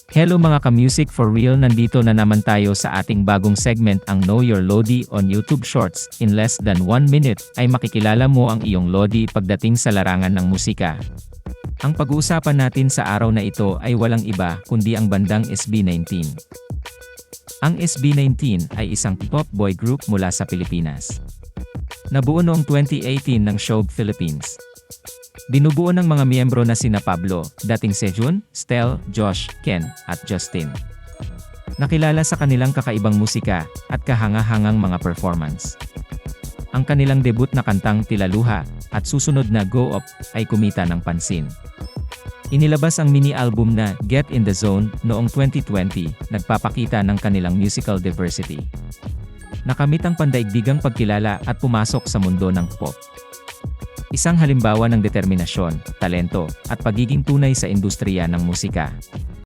Hello mga ka-music for real, nandito na naman tayo sa ating bagong segment, ang Know Your Lodi on YouTube Shorts. In less than 1 minute, ay makikilala mo ang iyong Lodi pagdating sa larangan ng musika. Ang pag-uusapan natin sa araw na ito ay walang iba kundi ang bandang SB19. Ang SB19 ay isang pop boy group mula sa Pilipinas. Nabuo noong 2018 ng Shobe Philippines. Binubuo ng mga miyembro na sina Pablo, dating Sejun, Stel, Josh, Ken, at Justin. Nakilala sa kanilang kakaibang musika at kahanga-hangang mga performance. Ang kanilang debut na kantang Tilaluha at susunod na Go Up ay kumita ng pansin. Inilabas ang mini-album na Get in the Zone noong 2020, nagpapakita ng kanilang musical diversity. Nakamit ang pandaigdigang pagkilala at pumasok sa mundo ng pop. Isang halimbawa ng determinasyon, talento, at pagiging tunay sa industriya ng musika.